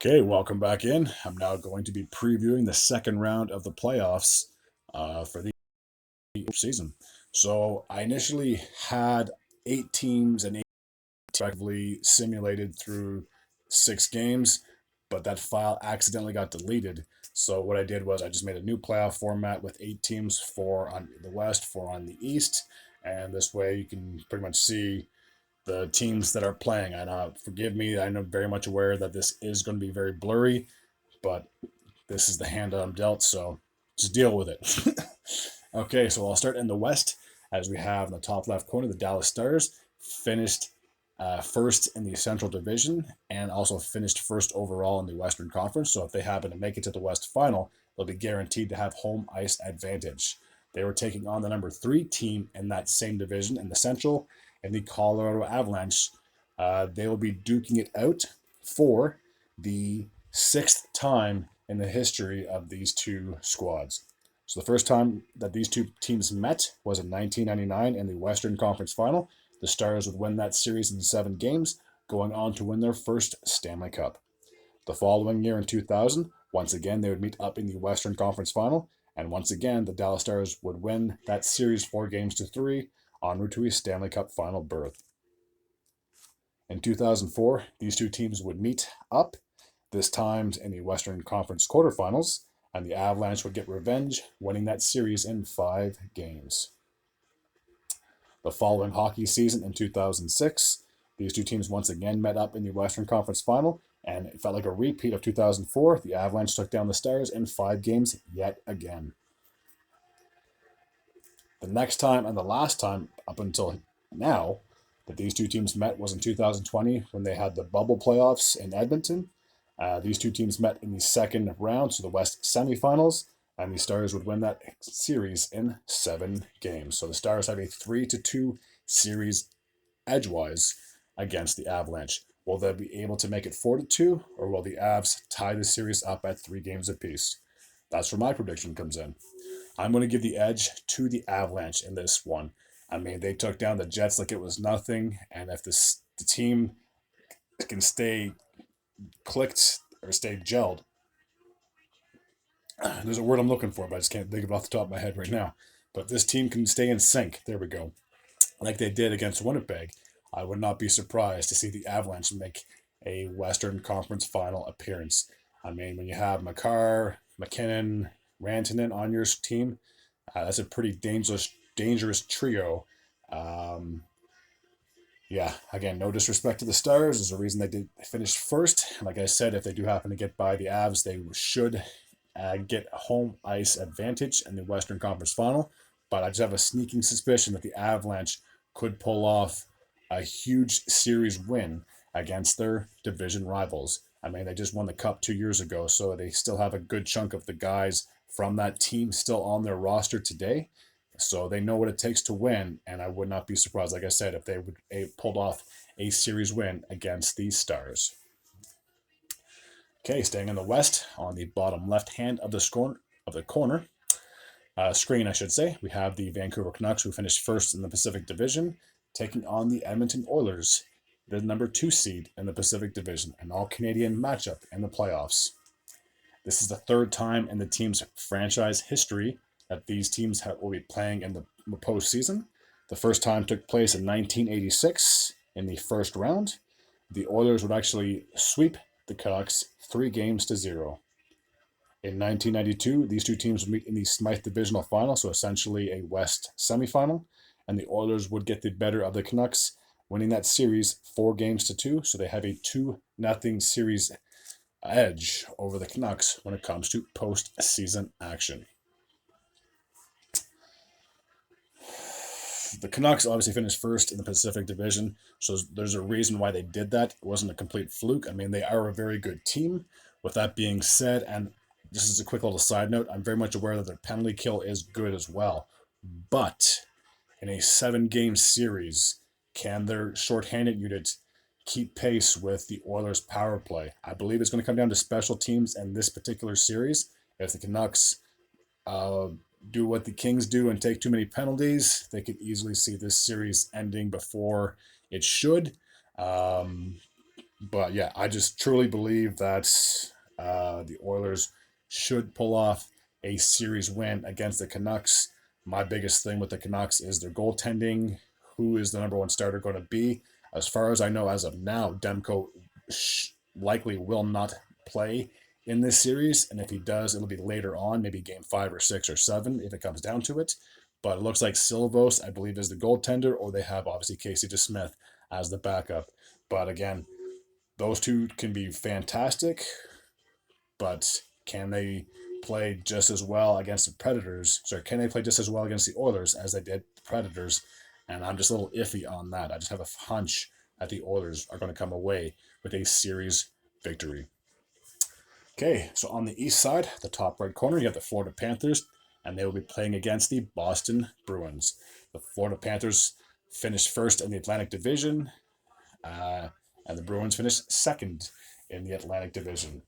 Okay, welcome back in. I'm now going to be previewing the second round of the playoffs for the season. So I initially had 8 teams and 8 respectively simulated through 6 games, but that file accidentally got deleted. So what I did was I just made a new playoff format with 8 teams, 4 on the West, 4 on the East, and this way you can pretty much see the teams that are playing. And forgive me, I'm very much aware that this is going to be very blurry, but this is the hand I'm dealt, so just deal with it. Okay, so I'll start in the West as we have in the top left corner the Dallas Stars finished first in the Central Division and also finished first overall in the Western Conference. So if they happen to make it to the West Final, they'll be guaranteed to have home ice advantage. They were taking on the number 3 team in that same division in the Central, and the Colorado Avalanche. They will be duking it out for the 6th time in the history of these two squads. So the first time that these two teams met was in 1999 in the Western Conference Final. The Stars would win that series in 7 games, going on to win their first Stanley Cup. The following year in 2000, once again they would meet up in the Western Conference Final, and once again the Dallas Stars would win that series 4 games to 3, en route to a Stanley Cup final berth. In 2004, these two teams would meet up, this time in the Western Conference quarterfinals, and the Avalanche would get revenge, winning that series in 5 games. The following hockey season in 2006, these two teams once again met up in the Western Conference final, and it felt like a repeat of 2004. The Avalanche took down the Stars in 5 games yet again. The next time and the last time up until now that these two teams met was in 2020 when they had the bubble playoffs in Edmonton. These two teams met in the second round, so the West semifinals, and the Stars would win that series in 7 games. So the Stars have a 3-2 series edgewise against the Avalanche. Will they be able to make it 4-2, or will the Avs tie the series up at 3 games apiece? That's where my prediction comes in. I'm going to give the edge to the Avalanche in this one. I mean, they took down the Jets like it was nothing, and if the team can stay clicked or stay gelled, there's a word I'm looking for, but I just can't think of it off the top of my head right now. But if this team can stay in sync, there we go, like they did against Winnipeg, I would not be surprised to see the Avalanche make a Western Conference final appearance. I mean, when you have Makar, McKinnon, Rantanen on your team, that's a pretty dangerous trio. Um, yeah, again, no disrespect to the Stars. There's a reason they did finish first. Like I said, if they do happen to get by the Avs, they should get a home ice advantage in the Western Conference Final. But I just have a sneaking suspicion that the Avalanche could pull off a huge series win against their division rivals. I mean, they just won the Cup 2 years ago, so they still have a good chunk of the guys from that team still on their roster today. So they know what it takes to win, and I would not be surprised, like I said, if they would pulled off a series win against these Stars. Okay, staying in the West, on the bottom left hand of the corner screen, I should say, we have the Vancouver Canucks, who finished first in the Pacific Division, taking on the Edmonton Oilers, the number 2 seed in the Pacific Division, an all-Canadian matchup in the playoffs. This is the third time in the team's franchise history that these teams will be playing in the postseason. The first time took place in 1986 in the first round. The Oilers would actually sweep the Canucks 3 games to 0. In 1992, these two teams would meet in the Smythe Divisional Final, so essentially a West semifinal, and the Oilers would get the better of the Canucks, winning that series 4 games to 2. So they have a 2-0 series edge over the Canucks when it comes to postseason action. The Canucks obviously finished first in the Pacific Division, so there's a reason why they did that. It wasn't a complete fluke. I mean, they are a very good team. With that being said, and this is a quick little side note, I'm very much aware that their penalty kill is good as well. But in a 7 game series, can their shorthanded unit keep pace with the Oilers' power play? I believe it's going to come down to special teams in this particular series. If the Canucks uh, do what the Kings do and take too many penalties, they could easily see this series ending before it should. Um, But yeah, I just truly believe that the Oilers should pull off a series win against the Canucks. My biggest thing with the Canucks is their goaltending. Who is the number one starter going to be? As far as I know, as of now, Demko likely will not play in this series. And if he does, it'll be later on, maybe game 5 or 6 or 7 if it comes down to it. But it looks like Silvos, I believe, is the goaltender, or they have obviously Casey DeSmith as the backup. But again, those two can be fantastic, but can they play just as well against the Predators? Sorry, can they play just as well against the Oilers as they did the Predators? And I'm just a little iffy on that. I just have a hunch that the Oilers are going to come away with a series victory. Okay, so on the east side, the top right corner, you have the Florida Panthers, and they will be playing against the Boston Bruins. The Florida Panthers finished first in the Atlantic Division, uh, and the Bruins finished second in the Atlantic Division.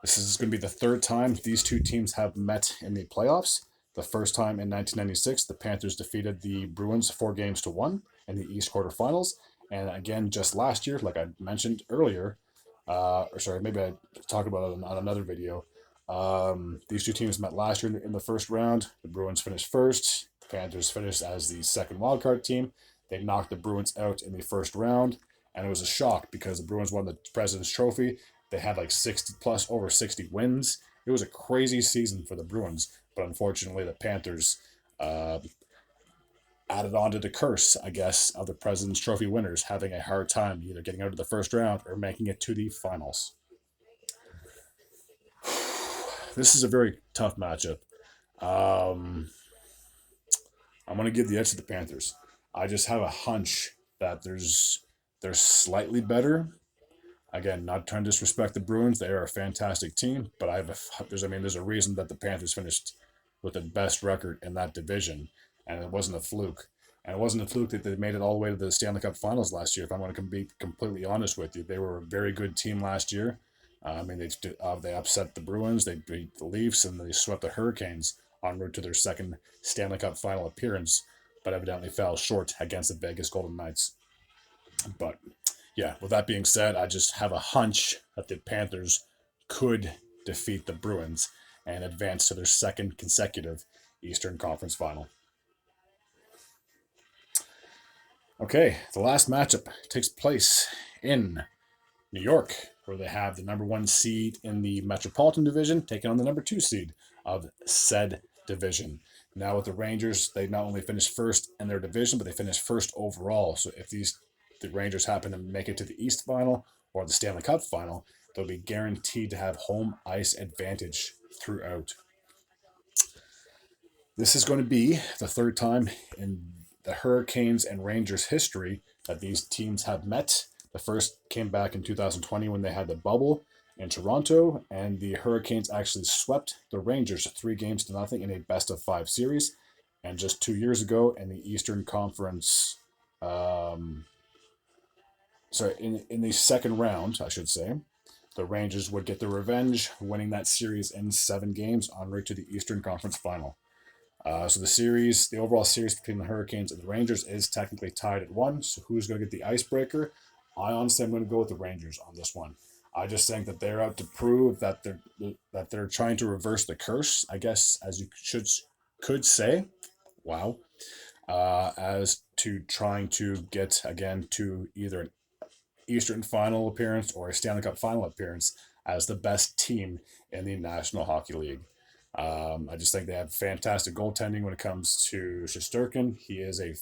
This is going to be the third time these two teams have met in the playoffs. The first time in 1996, the Panthers defeated the Bruins 4-1 in the East quarterfinals. And again, just last year, like I mentioned earlier, or sorry, maybe I talked about it on another video. These two teams met last year in the first round. The Bruins finished first. The Panthers finished as the second wildcard team. They knocked the Bruins out in the first round, and it was a shock because the Bruins won the President's Trophy. They had like 60 plus over 60 wins. It was a crazy season for the Bruins, but unfortunately, the Panthers uh, added on to the curse, I guess, of the President's Trophy winners having a hard time either getting out of the first round or making it to the finals. This is a very tough matchup. Um, I'm going to give the edge to the Panthers. I just have a hunch that they're slightly better. Again, not trying to disrespect the Bruins; they are a fantastic team. But there's a reason that the Panthers finished with the best record in that division, and it wasn't a fluke. And it wasn't a fluke that they made it all the way to the Stanley Cup Finals last year. If I'm going to be completely honest with you, they were a very good team last year. They upset the Bruins, they beat the Leafs, and they swept the Hurricanes en route to their second Stanley Cup Final appearance, but evidently fell short against the Vegas Golden Knights. But yeah, with that being said, I just have a hunch that the Panthers could defeat the Bruins and advance to their second consecutive Eastern Conference Final. Okay, the last matchup takes place in New York, where they have the number one seed in the Metropolitan Division taking on the number two seed of said division. Now, with the Rangers, they not only finished first in their division, but they finished first overall. So, if the Rangers happen to make it to the East Final or the Stanley Cup Final, they'll be guaranteed to have home ice advantage throughout. This is going to be the third time in the Hurricanes and Rangers history that these teams have met. The first came back in 2020 when they had the bubble in Toronto, and the Hurricanes actually swept the Rangers 3-0 in a best-of-5 series. And just 2 years ago in the Eastern Conference, in the second round, I should say, the Rangers would get their revenge, winning that series in 7 games en route to the Eastern Conference Final. So the overall series between the Hurricanes and the Rangers is technically tied at 1. So who's going to get the icebreaker? I honestly am going to go with the Rangers on this one. I just think that they're out to prove that they're trying to reverse the curse, I guess, as you could say. Wow. As to trying to get again to either an Eastern Final appearance or a Stanley Cup Final appearance as the best team in the National Hockey League. I just think they have fantastic goaltending when it comes to Shesterkin. He is a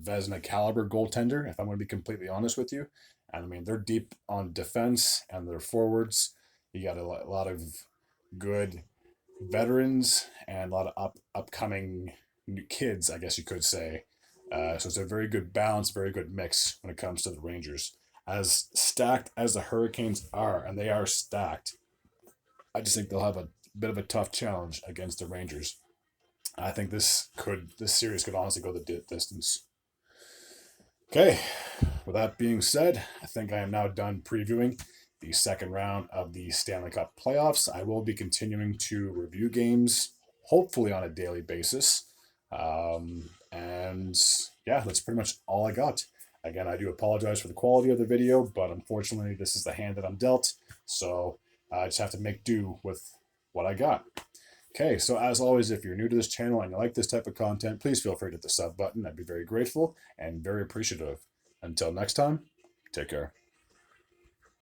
Vezina caliber goaltender, if I'm going to be completely honest with you. And I mean, they're deep on defense and their forwards. You got a lot of good veterans and a lot of upcoming kids, I guess you could say. So it's a very good balance, very good mix when it comes to the Rangers. As stacked as the Hurricanes are, and they are stacked, I just think they'll have a bit of a tough challenge against the Rangers. I think this series could honestly go the distance. Okay, with that being said, I think I am now done previewing the second round of the Stanley Cup playoffs. I will be continuing to review games, hopefully on a daily basis. And yeah, that's pretty much all I got. Again, I do apologize for the quality of the video, but unfortunately, this is the hand that I'm dealt. So I just have to make do with what I got. Okay, so as always, if you're new to this channel and you like this type of content, please feel free to hit the sub button. I'd be very grateful and very appreciative. Until next time, take care.